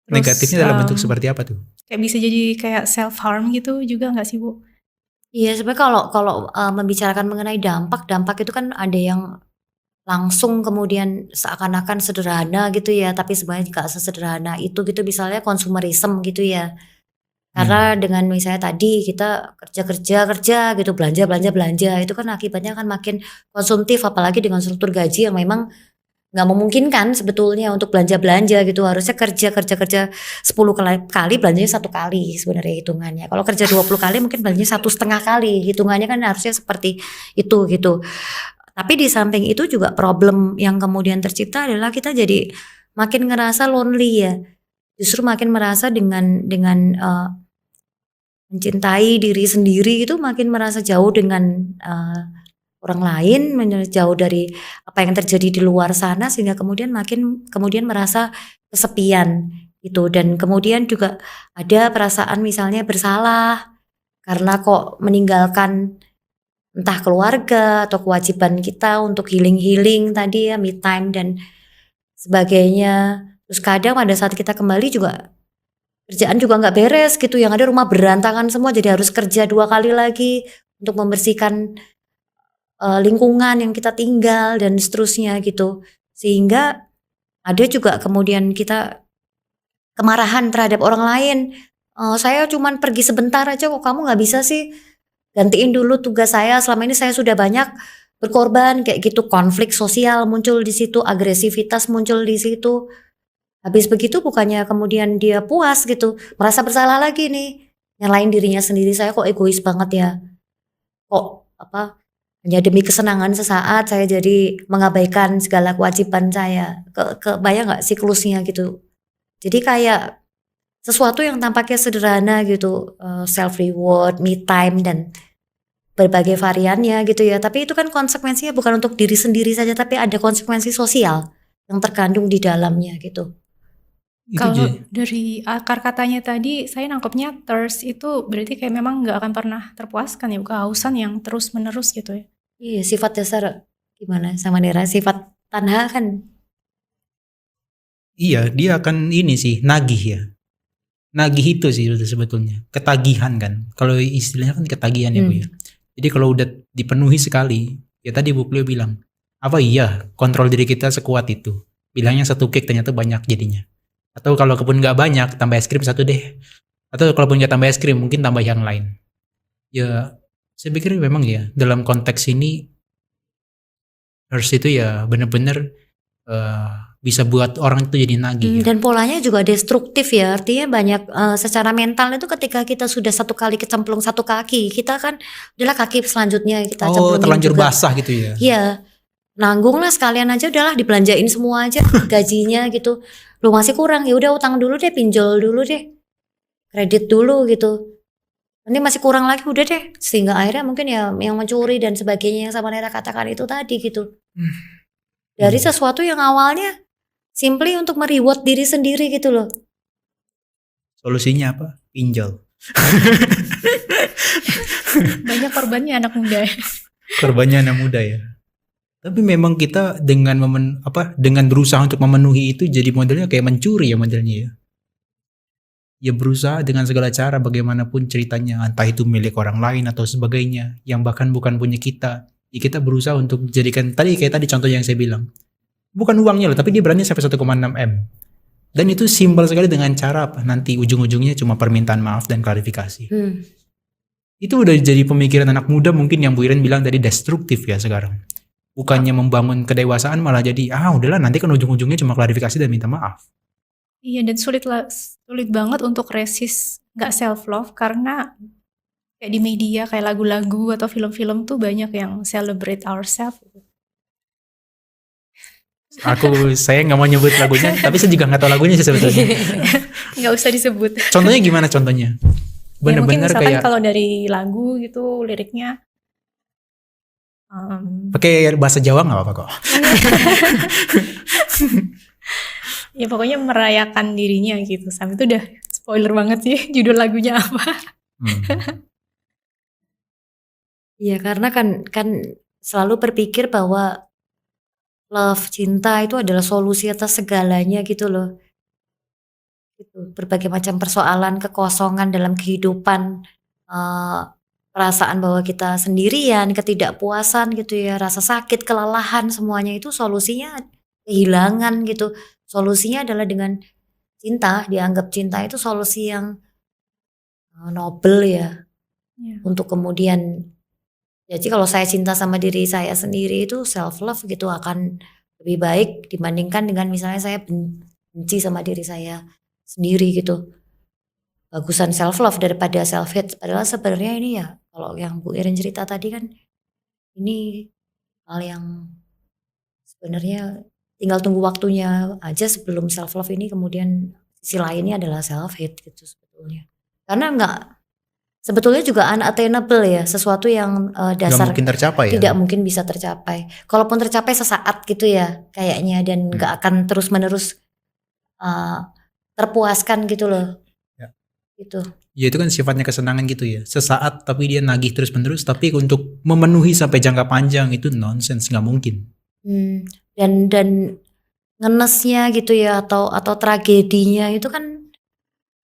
Terus, Negatifnya dalam bentuk seperti apa tuh? Kayak bisa jadi kayak self harm gitu juga nggak sih Bu? Iya, sebenarnya kalau membicarakan mengenai dampak itu kan ada yang langsung kemudian seakan-akan sederhana gitu ya, tapi sebenarnya nggak sesederhana itu gitu, misalnya konsumerisme gitu ya. Karena dengan misalnya tadi kita kerja gitu, belanja, itu kan akibatnya kan makin konsumtif, apalagi dengan struktur gaji yang memang nggak memungkinkan sebetulnya untuk belanja gitu, harusnya kerja 10 kali belanjanya 1 kali sebenarnya hitungannya. Kalau kerja 20 kali mungkin belanjanya 1,5 kali, hitungannya kan harusnya seperti itu gitu. Tapi di samping itu juga problem yang kemudian tercipta adalah kita jadi makin ngerasa lonely ya. Justru makin merasa dengan mencintai diri sendiri itu makin merasa jauh dengan orang lain, jauh dari apa yang terjadi di luar sana, sehingga kemudian merasa kesepian gitu. Dan kemudian juga ada perasaan misalnya bersalah karena kok meninggalkan entah keluarga atau kewajiban kita untuk healing tadi ya, me time dan sebagainya. Terus kadang pada saat kita kembali juga kerjaan juga nggak beres gitu, yang ada rumah berantakan semua, jadi harus kerja 2 kali lagi untuk membersihkan lingkungan yang kita tinggal dan seterusnya gitu. Sehingga ada juga kemudian kita kemarahan terhadap orang lain. Saya cuman pergi sebentar aja kok kamu nggak bisa sih gantiin dulu tugas saya, selama ini saya sudah banyak berkorban kayak gitu. Konflik sosial muncul di situ, agresivitas muncul di situ. Habis begitu bukannya kemudian dia puas gitu, merasa bersalah lagi nih, nyalain dirinya sendiri, saya kok egois banget ya, kok hanya demi kesenangan sesaat saya jadi mengabaikan segala kewajiban saya. Kebayang gak siklusnya gitu. Jadi kayak sesuatu yang tampaknya sederhana gitu, self reward, me time dan berbagai variannya gitu ya. Tapi itu kan konsekuensinya bukan untuk diri sendiri saja, tapi ada konsekuensi sosial yang terkandung di dalamnya gitu. Kalau dari akar katanya tadi, saya nangkepnya thirst itu berarti kayak memang nggak akan pernah terpuaskan ya, kehausan yang terus menerus gitu ya. Iya, sifat dasar gimana sama Nera, sifat tanha kan? Iya, dia akan ini sih, nagih ya. Nagih itu sih sebetulnya, ketagihan kan. Kalau istilahnya kan ketagihan ya Bu ya. Jadi kalau udah dipenuhi sekali, ya tadi Bu Cleo bilang, apa iya kontrol diri kita sekuat itu? Bilangnya 1 cake ternyata banyak jadinya. Atau kalau kalaupun nggak banyak, tambah es krim 1 deh. Atau kalaupun nggak tambah es krim, mungkin tambah yang lain. Ya, saya pikir memang ya dalam konteks ini harus itu ya benar-benar bisa buat orang itu jadi nagih. Dan polanya juga destruktif ya, artinya banyak secara mental itu ketika kita sudah 1 kali kecemplung 1 kaki, kita kan udahlah kaki selanjutnya kita cemplungin terlanjur juga. basah gitu ya. Iya, nanggung lah sekalian aja, udahlah dibelanjain semua aja gajinya gitu. Lu masih kurang, ya udah utang dulu deh, pinjol dulu deh, kredit dulu gitu. Nanti masih kurang lagi, udah deh. Sehingga akhirnya mungkin ya yang mencuri dan sebagainya yang sama Nera katakan itu tadi gitu. Dari sesuatu yang awalnya simply untuk mereward diri sendiri gitu loh. Solusinya apa? Pinjol. Banyak korbannya anak muda. Korbannya anak muda ya. Tapi memang kita dengan dengan berusaha untuk memenuhi itu jadi modelnya kayak mencuri ya modelnya ya. Ya berusaha dengan segala cara bagaimanapun ceritanya, entah itu milik orang lain atau sebagainya, yang bahkan bukan punya kita. Ya kita berusaha untuk jadikan kayak tadi contoh yang saya bilang. Bukan uangnya loh, tapi dia berani sampai 1,6 M. Dan itu simpel sekali dengan cara apa? Nanti ujung-ujungnya cuma permintaan maaf dan klarifikasi. Itu udah jadi pemikiran anak muda mungkin yang Bu Iren bilang tadi destruktif ya sekarang. Bukannya membangun kedewasaan malah jadi udahlah nanti kan ujung-ujungnya cuma klarifikasi dan minta maaf. Iya, dan sulit banget untuk resist nggak self love karena kayak di media kayak lagu-lagu atau film-film tuh banyak yang celebrate ourselves. Saya nggak mau nyebut lagunya, tapi saya juga nggak tahu lagunya sih sebetulnya. Nggak usah disebut. Contohnya gimana contohnya? Ya mungkin Bener-bener misalkan kayak kalau dari lagu gitu liriknya pakai bahasa Jawa nggak apa-apa kok. ya pokoknya merayakan dirinya gitu. Sampai itu udah spoiler banget sih judul lagunya apa. Iya, karena kan selalu berpikir bahwa love, cinta itu adalah solusi atas segalanya gitu loh. Gitu. Berbagai macam persoalan, kekosongan dalam kehidupan, perasaan bahwa kita sendirian, ketidakpuasan gitu ya, rasa sakit, kelelahan, semuanya itu solusinya kehilangan gitu. Solusinya adalah dengan cinta, dianggap cinta itu solusi yang nobel ya. Untuk kemudian jadi kalau saya cinta sama diri saya sendiri itu self love gitu akan lebih baik dibandingkan dengan misalnya saya benci sama diri saya sendiri gitu. Bagusan self love daripada self hate. Padahal sebenarnya ini ya kalau yang Bu Iren cerita tadi kan ini hal yang sebenarnya tinggal tunggu waktunya aja sebelum self love ini kemudian sisi lainnya adalah self hate gitu sebetulnya. Karena sebetulnya juga unattainable ya, sesuatu yang dasar Nggak mungkin tercapai ya. tidak mungkin bisa tercapai. Kalaupun tercapai sesaat gitu ya kayaknya dan nggak akan terus menerus terpuaskan gitu loh. Ya. Gitu. Ya itu kan sifatnya kesenangan gitu ya. Sesaat tapi dia nagih terus menerus. Tapi untuk memenuhi sampai jangka panjang itu nonsense, nggak mungkin. Dan ngenesnya gitu ya atau tragedinya itu kan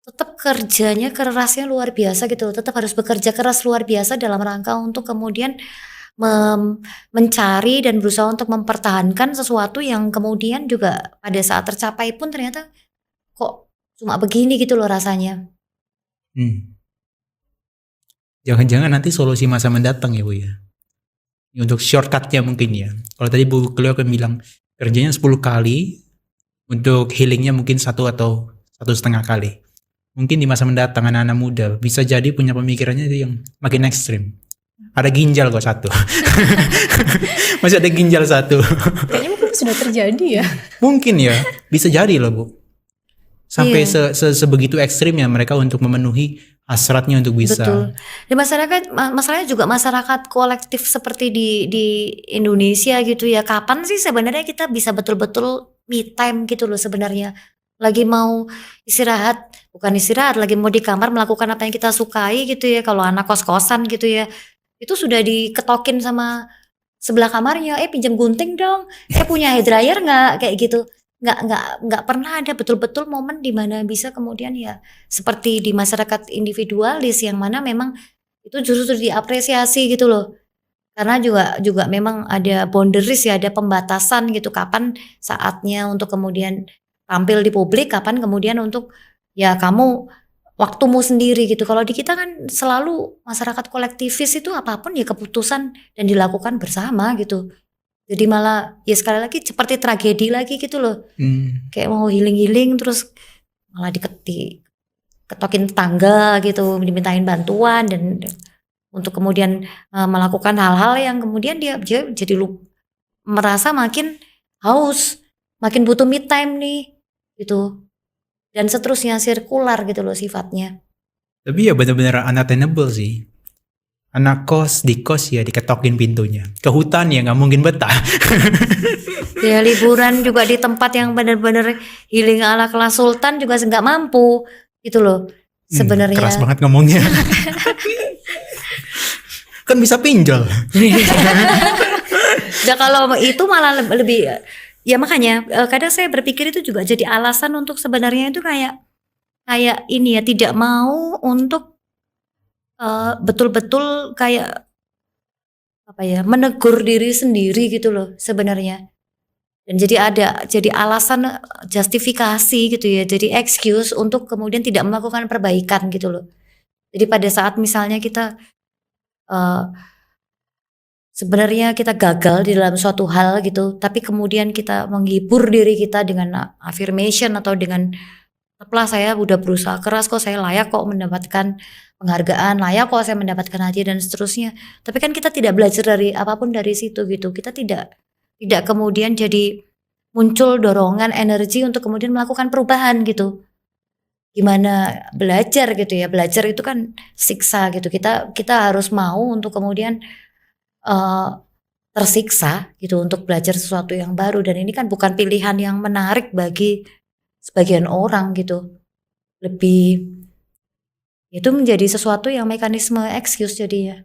tetap kerjanya kerasnya luar biasa gitu. Tetap harus bekerja keras luar biasa dalam rangka untuk kemudian mencari dan berusaha untuk mempertahankan sesuatu yang kemudian juga pada saat tercapai pun ternyata kok cuma begini gitu loh rasanya. Jangan-jangan nanti solusi masa mendatang ya Bu ya. Untuk shortcutnya mungkin ya. Kalau tadi Bu Cleo kan bilang kerjanya 10 kali, untuk healingnya mungkin 1 atau 1,5 kali. Mungkin di masa mendatang anak-anak muda bisa jadi punya pemikirannya itu yang makin ekstrim. Ada ginjal kok 1. Masih ada ginjal 1. Kayaknya mungkin sudah terjadi ya. Mungkin ya, bisa jadi loh Bu. Sampai sebegitu ekstrimnya mereka untuk memenuhi hasratnya untuk bisa. Betul. Di masyarakat, masalahnya juga masyarakat kolektif seperti di Indonesia gitu ya. Kapan sih sebenarnya kita bisa betul-betul me time gitu loh sebenarnya. Lagi mau istirahat, bukan istirahat, lagi mau di kamar melakukan apa yang kita sukai gitu ya. Kalau anak kos-kosan gitu ya, itu sudah diketokin sama sebelah kamarnya, pinjam gunting dong, punya hair dryer nggak, kayak gitu. Nggak pernah ada betul-betul momen di mana bisa kemudian ya seperti di masyarakat individualis yang mana memang itu justru diapresiasi gitu loh. Karena juga memang ada boundaries ya, ada pembatasan gitu kapan saatnya untuk kemudian tampil di publik, kapan kemudian untuk ya kamu waktumu sendiri gitu. Kalau di kita kan selalu masyarakat kolektivis itu apapun ya keputusan dan dilakukan bersama gitu. Jadi malah ya sekali lagi seperti tragedi lagi gitu loh. Kayak mau healing terus malah ketokin tetangga gitu, dimintain bantuan dan untuk kemudian melakukan hal-hal yang kemudian dia jadi merasa makin haus, makin butuh me time nih gitu. Dan seterusnya sirkular gitu loh sifatnya. Tapi ya benar-benar unattainable sih. Anak kos di kos ya diketokin pintunya. Ke hutan ya nggak mungkin betah. Ya liburan juga di tempat yang benar-benar healing ala kelas sultan juga nggak mampu gitu loh. Sebenarnya. Keras banget ngomongnya. Kan bisa pinjol. Ya kalau itu malah lebih ya makanya kadang saya berpikir itu juga jadi alasan untuk sebenarnya itu kayak ini ya tidak mau untuk betul-betul kayak apa ya menegur diri sendiri gitu loh sebenarnya. Dan jadi alasan justifikasi gitu ya, jadi excuse untuk kemudian tidak melakukan perbaikan gitu loh. Jadi pada saat misalnya kita eh, sebenarnya kita gagal di dalam suatu hal gitu, tapi kemudian kita menghibur diri kita dengan affirmation atau dengan setelah saya udah berusaha keras kok, saya layak kok mendapatkan penghargaan, layak kok saya mendapatkan hadiah dan seterusnya. Tapi kan kita tidak belajar dari apapun dari situ gitu. Kita tidak kemudian jadi muncul dorongan energi untuk kemudian melakukan perubahan gitu. Gimana belajar gitu ya? Belajar itu kan siksa gitu. Kita harus mau untuk kemudian tersiksa gitu untuk belajar sesuatu yang baru, dan ini kan bukan pilihan yang menarik bagi sebagian orang gitu. Lebih itu menjadi sesuatu yang mekanisme excuse jadinya.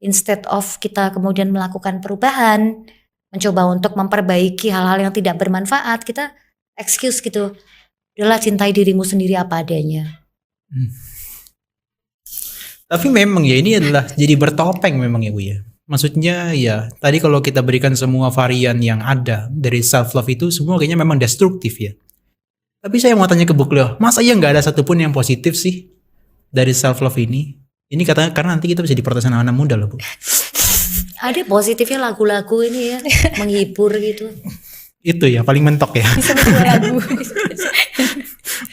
Instead of kita kemudian melakukan perubahan, mencoba untuk memperbaiki hal-hal yang tidak bermanfaat, kita excuse gitu. Udahlah, cintai dirimu sendiri apa adanya. Tapi memang ya ini adalah jadi bertopeng memang ya Bu ya. Maksudnya ya tadi kalau kita berikan semua varian yang ada dari self love itu semua kayaknya memang destruktif ya. Tapi saya mau tanya ke Bu Cleo, masa ya nggak ada satupun yang positif sih dari self love ini? Ini katanya karena nanti kita bisa diprotes anak-anak muda loh Bu. Ada positifnya lagu-lagu ini ya, menghibur gitu. Itu ya paling mentok ya. Bisa sebuah lagu.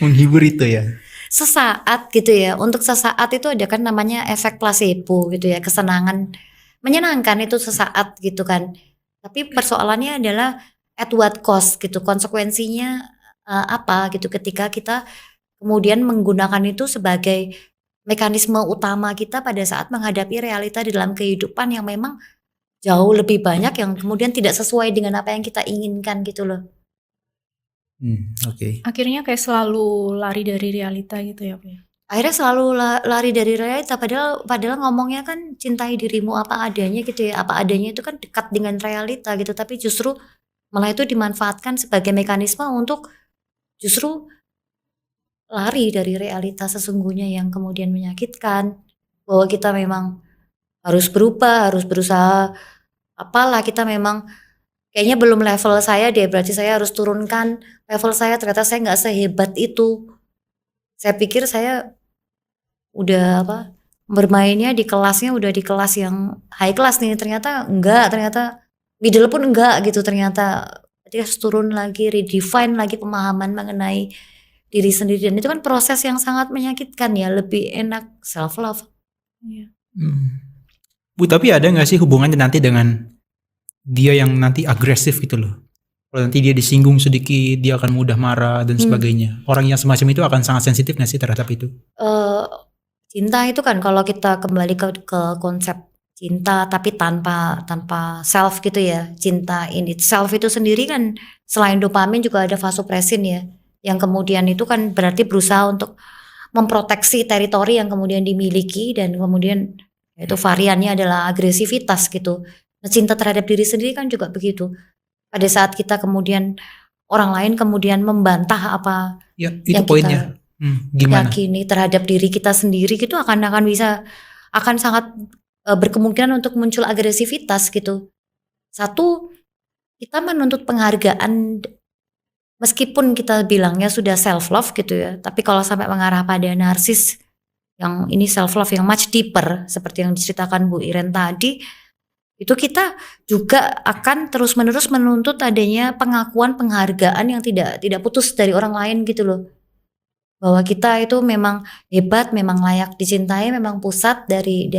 Menghibur itu ya. Sesaat gitu ya, untuk sesaat itu ada kan namanya efek placebo gitu ya, kesenangan, menyenangkan itu sesaat gitu kan. Tapi persoalannya adalah at what cost gitu, konsekuensinya apa gitu ketika kita kemudian menggunakan itu sebagai mekanisme utama kita pada saat menghadapi realita di dalam kehidupan yang memang jauh lebih banyak yang kemudian tidak sesuai dengan apa yang kita inginkan gitu loh. Oke. Akhirnya kayak selalu lari dari realita gitu ya, Bu. Akhirnya selalu lari dari realita, padahal ngomongnya kan cintai dirimu apa adanya gitu ya. Apa adanya itu kan dekat dengan realita gitu, tapi justru malah itu dimanfaatkan sebagai mekanisme untuk justru lari dari realita sesungguhnya yang kemudian menyakitkan. Bahwa kita memang harus berubah, harus berusaha, apalah kita memang kayaknya belum level saya deh, berarti saya harus turunkan level saya, ternyata saya nggak sehebat itu. Saya pikir saya udah bermainnya di kelasnya udah di kelas yang high class nih, ternyata enggak, ternyata middle pun enggak gitu, ternyata dia harus turun lagi, redefine lagi pemahaman mengenai diri sendiri, dan itu kan proses yang sangat menyakitkan ya. Lebih enak self love. Iya. Bu, tapi ada nggak sih hubungannya nanti dengan dia yang nanti agresif gitu loh? Kalau nanti dia disinggung sedikit, dia akan mudah marah dan sebagainya. Orang yang semacam itu akan sangat sensitif nggak sih terhadap itu? Cinta itu kan kalau kita kembali ke konsep cinta tapi tanpa self gitu ya. Cinta in itself itu sendiri kan selain dopamin juga ada vasopresin ya. Yang kemudian itu kan berarti berusaha untuk memproteksi teritori yang kemudian dimiliki, dan kemudian itu variannya adalah agresivitas gitu. Nah, cinta terhadap diri sendiri kan juga begitu. Pada saat kita kemudian orang lain kemudian membantah apa Ya, itu yang poinnya. Gimana? yakini terhadap diri kita sendiri gitu, akan sangat berkemungkinan untuk muncul agresivitas gitu. Satu, kita menuntut penghargaan meskipun kita bilangnya sudah self love gitu ya, tapi kalau sampai mengarah pada narsis, yang ini self love yang much deeper seperti yang diceritakan Bu Iren tadi, itu kita juga akan terus-menerus menuntut adanya pengakuan, penghargaan yang tidak putus dari orang lain gitu loh. Bahwa kita itu memang hebat, memang layak dicintai, memang pusat dari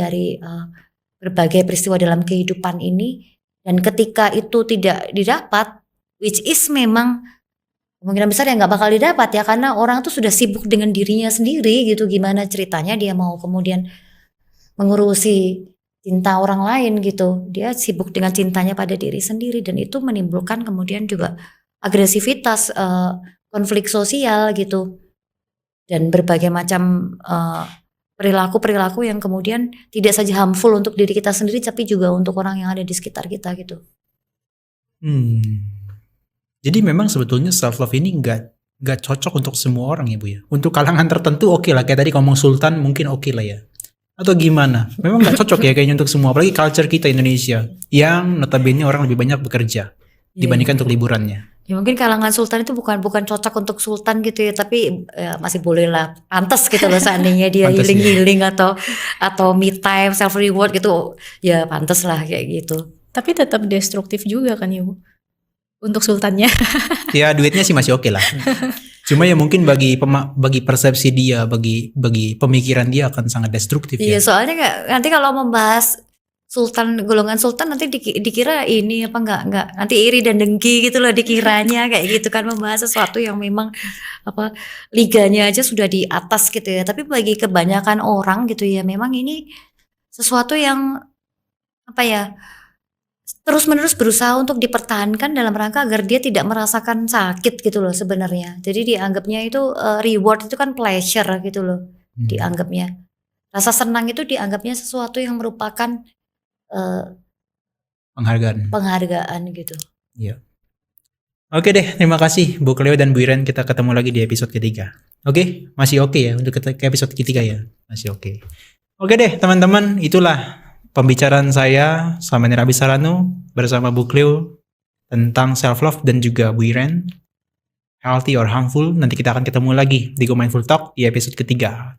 berbagai peristiwa dalam kehidupan ini. Dan ketika itu tidak didapat, which is memang kemungkinan besar ya nggak bakal didapat ya, karena orang tuh sudah sibuk dengan dirinya sendiri gitu. Gimana ceritanya dia mau kemudian mengurusi cinta orang lain gitu. Dia sibuk dengan cintanya pada diri sendiri, dan itu menimbulkan kemudian juga agresivitas, konflik sosial gitu, dan berbagai macam perilaku-perilaku yang kemudian tidak saja harmful untuk diri kita sendiri, tapi juga untuk orang yang ada di sekitar kita gitu. Jadi memang sebetulnya self love ini nggak cocok untuk semua orang ya Bu ya. Untuk kalangan tertentu oke lah, kayak tadi ngomong Sultan mungkin oke lah ya. Atau gimana? Memang nggak cocok ya kayaknya untuk semua, apalagi culture kita Indonesia yang notabene orang lebih banyak bekerja dibandingkan untuk liburannya. Ya mungkin kalangan sultan itu bukan cocok untuk sultan gitu ya, tapi masih boleh lah, pantas gitu loh seandainya dia Pantas ya. healing atau me time, self reward gitu, ya pantas lah kayak gitu. Tapi tetap destruktif juga kan ya Bu? Untuk sultannya. Ya duitnya sih masih oke lah. Cuma ya mungkin bagi persepsi dia, bagi pemikiran dia akan sangat destruktif Iya, ya. soalnya nanti kalau membahas golongan sultan nanti dikira ini apa enggak nanti iri dan dengki gitu loh dikiranya kayak gitu kan, membahas sesuatu yang memang apa liganya aja sudah di atas gitu ya. Tapi bagi kebanyakan orang gitu ya, memang ini sesuatu yang apa ya, terus-menerus berusaha untuk dipertahankan dalam rangka agar dia tidak merasakan sakit gitu loh sebenarnya. Jadi dianggapnya itu reward itu kan pleasure gitu loh dianggapnya. Rasa senang itu dianggapnya sesuatu yang merupakan penghargaan gitu. Iya. Oke deh, terima kasih Bu Cleo dan Bu Iren. Kita ketemu lagi di episode ketiga. Oke, masih oke ya untuk ke episode ketiga ya, masih oke. Oke deh teman-teman, itulah pembicaraan saya sama Nera Bisarano bersama Bu Cleo tentang self love dan juga Bu Iren, healthy or harmful. Nanti kita akan ketemu lagi di Go Mindful Talk di episode ketiga.